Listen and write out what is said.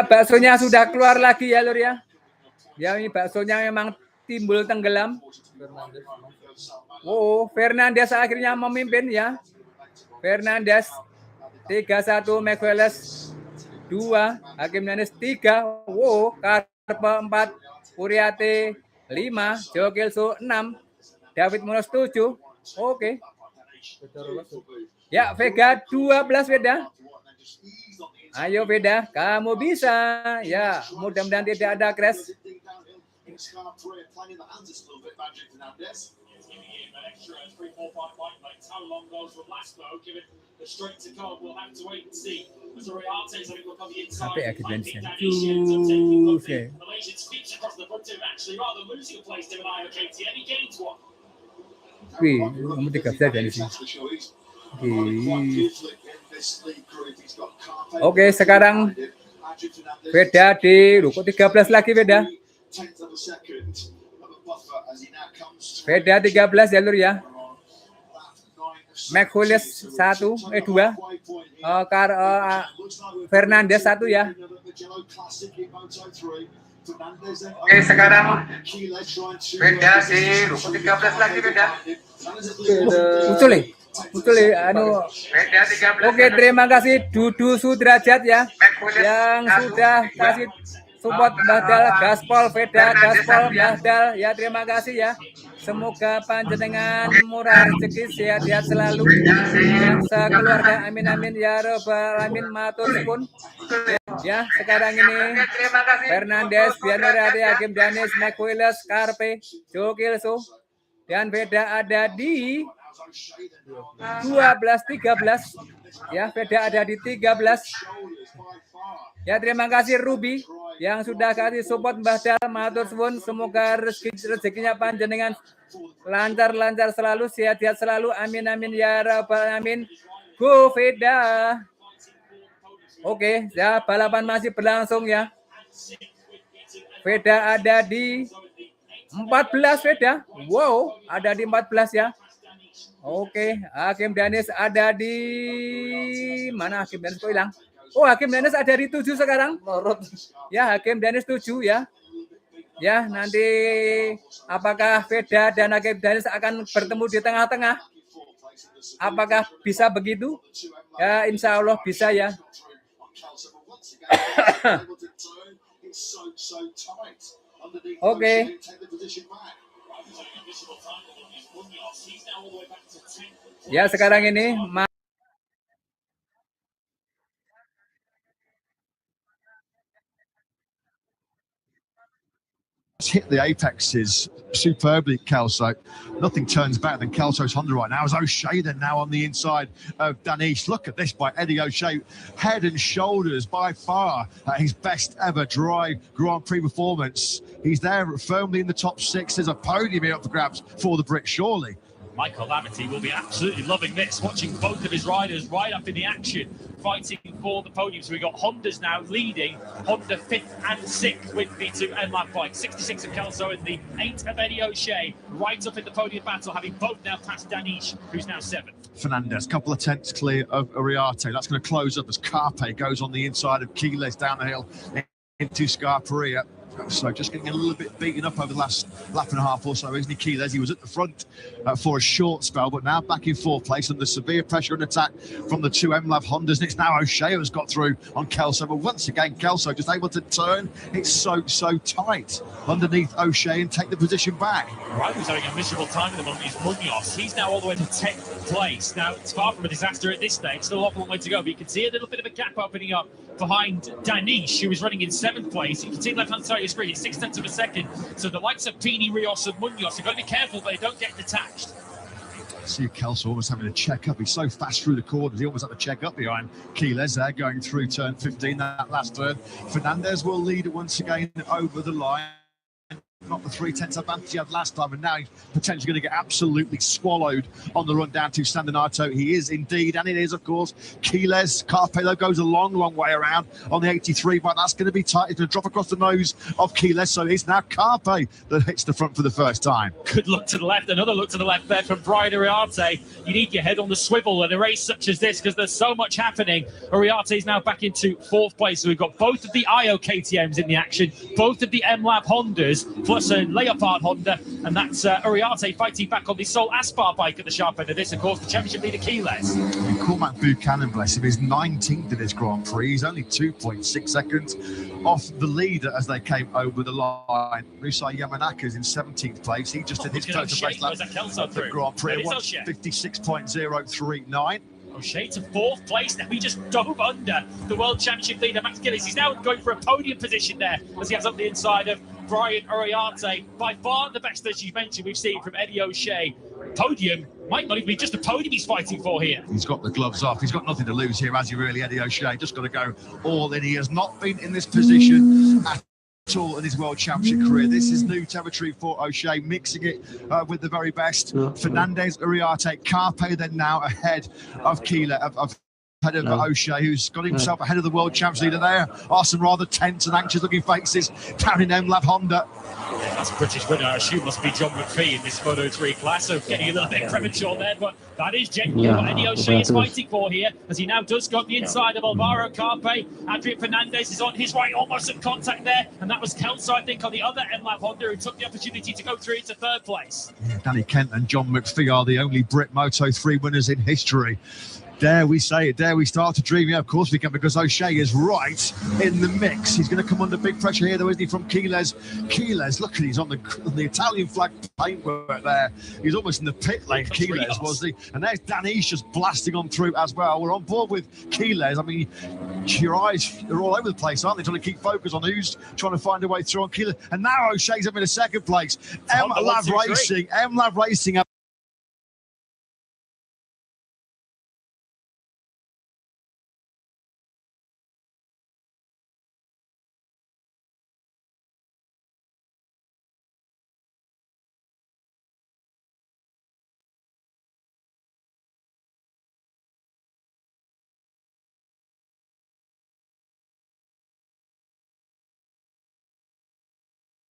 baksonya sudah keluar lagi ya lur ya. Ya ini baksonya memang timbul tenggelam. Oh, Fernandes akhirnya memimpin ya. Fernandes 3-1, McWells 2, Hakim Danis 3, wow, Karpe 4, Puriate 5, Jokilso 6, David Munoz 7. Oke. Ya, Vega 12 Veda. Ayo Veda, kamu bisa. Ya, mudah-mudahan tidak ada crash. Sampai akhir Indonesia. Wih, nomor 13 dari sini. Oke, sekarang Veda di kok 13 lagi Veda. Veda 13 jalur ya. McWillis 2, Fernandes 1 ya. Oke, sekarang Veda di 13 lagi Veda. Muncul anu. Oke, terima kasih Dudu Sudrajat ya yang sudah kasih support Bahdal, Gaspol, Veda, Gaspol, Bahdal ya, terima kasih ya. Semoga panjenengan murah rezeki, sehat-sehat selalu ya, sekeluarga, amin amin ya robbal alamin, matur suwun. Ya, sekarang ini Fernandes, Bianurati, Hakim Danis, McWillis, Karpe, Jokilso dan Veda ada di 12-13 ya, Veda ada di 13 ya. Terima kasih Ruby yang sudah kasih support Mbah Dal, matur suwun. Semoga rezekinya panjenengan lancar selalu, sehat-sehat selalu, amin amin ya rabbal alamin. Go Veda. Oke, ya, balapan masih berlangsung ya. Veda ada di 14 Veda. Wow, ada di 14 ya. Oke, Hakim Danis ada di mana? Hakim Danis kok hilang? Oh, Hakim Danis ada di 7 sekarang. Ya, Hakim Danis 7 ya. Ya, nanti apakah Veda dan Hakim Danis akan bertemu di tengah-tengah? Apakah bisa begitu? Ya, insya Allah bisa ya. Oke. Ya, sekarang ini hit the apexes superbly, Kelso. Nothing turns better than Kelso's Honda right now. As O'Shea then now on the inside of Danish. Look at this by Eddie O'Shea. Head and shoulders by far his best ever dry Grand Prix performance. He's there firmly in the top 6. There's a podium here up for grabs for the Brit, surely. Michael Amity will be absolutely loving this, watching both of his riders right up in the action, fighting for the podium. So we've got Honda's now leading, Honda 5th and 6th with the 2 NLAB bikes. 66 of Kelso and the 8 of Eddie O'Shea, right up in the podium battle, having both now passed Danish, who's now 7th. Fernandes, couple of tenths clear of Uriarte. That's going to close up as Carpe goes on the inside of Quiles down the hill into Scarperia. So just getting a little bit beaten up over the last lap and a half or so, isn't he, Quiles? He was at the front for a short spell, but now back in 4th place under severe pressure and attack from the 2 MLAV Hondas. And it's now O'Shea who's got through on Kelso. But once again, Kelso just able to turn. It's so tight underneath O'Shea and take the position back. Right, who's having a miserable time at the moment is Munoz. He's now all the way to 10th place. Now, it's far from a disaster at this stage. Still a long way to go, but you can see a little bit of a gap opening up behind Danish, who is running in 7th place. You can see left-hand side of your screen, it's 6 tenths of a second. So the likes of Pini, Rios and Munoz have got to be careful they don't get detached. See Kelso almost having a check up. He's so fast through the corners. He almost had a check up behind Quiles there, going through turn 15, that last turn. Fernandes will lead it once again over the line. not the 3/10 advantage he had last time, and now he's potentially going to get absolutely swallowed on the run down to San Donato. He is indeed, and it is, of course, Quiles. Carpelo goes a long way around on the 83, but that's going to be tight. It's going to drop across the nose of Quiles, so it's now Carpe that hits the front for the first time. Good look to the left, another look to the left there from Brian Uriarte. You need your head on the swivel in a race such as this because there's so much happening. Uriarte is now back into 4th place, so we've got both of the IO KTMs in the action, both of the M-Lab Hondas, plus a Leopard Honda, and that's Uriarte fighting back on the Sol Aspar bike at the sharp end of this, of course, the championship leader Quiles. Cormac Buchanan, bless him, is 19th in this Grand Prix. He's only 2.6 seconds off the leader as they came over the line. Musa Yamanaka's in 17th place. He just did his total race lap of the Grand Prix at 56.039. O'Shea to 4th place. Now he just dove under the World Championship leader, Max Gillis. He's now going for a podium position there as he has up the inside of Brian Uriarte. By far the best, as you mentioned, we've seen from Eddie O'Shea. Podium might not even be just a podium he's fighting for here. He's got the gloves off. He's got nothing to lose here, has he really, Eddie O'Shea? Just got to go all in. He has not been in this position at all in his World Championship career. This is new territory for O'Shea, mixing it with the very best. Fernandez, Uriarte, Carpe then now ahead of Keeler, ahead of O'Shea, who's got himself ahead of the World Champs leader there. Are some rather tense and anxious looking faces down in M-Lab Honda. That's a British winner, I assume must be John McPhee in this Moto3 class, so getting a little bit premature there, but that is genuinely what Eddie O'Shea is fighting for here, as he now does go up the inside of Alvaro Carpe. Adrian Fernandez is on his right, almost in contact there, and that was Kelso, I think, on the other M-Lab Honda, who took the opportunity to go through into 3rd place. Yeah, Danny Kent and John McPhee are the only Brit Moto3 winners in history. Dare we say it, dare we start to dream? Yeah, of course we can, because O'Shea is right in the mix. He's going to come under big pressure here, though, isn't he, from Quiles? Quiles, look at he's on the Italian flag paintwork there. He's almost in the pit lane, Quiles, was he? And there's Danish just blasting on through as well. We're on board with Quiles. I mean, your eyes are all over the place, aren't they? Trying to keep focus on who's trying to find a way through on Quiles. And now O'Shea's up in a 2nd place. M-Lab Racing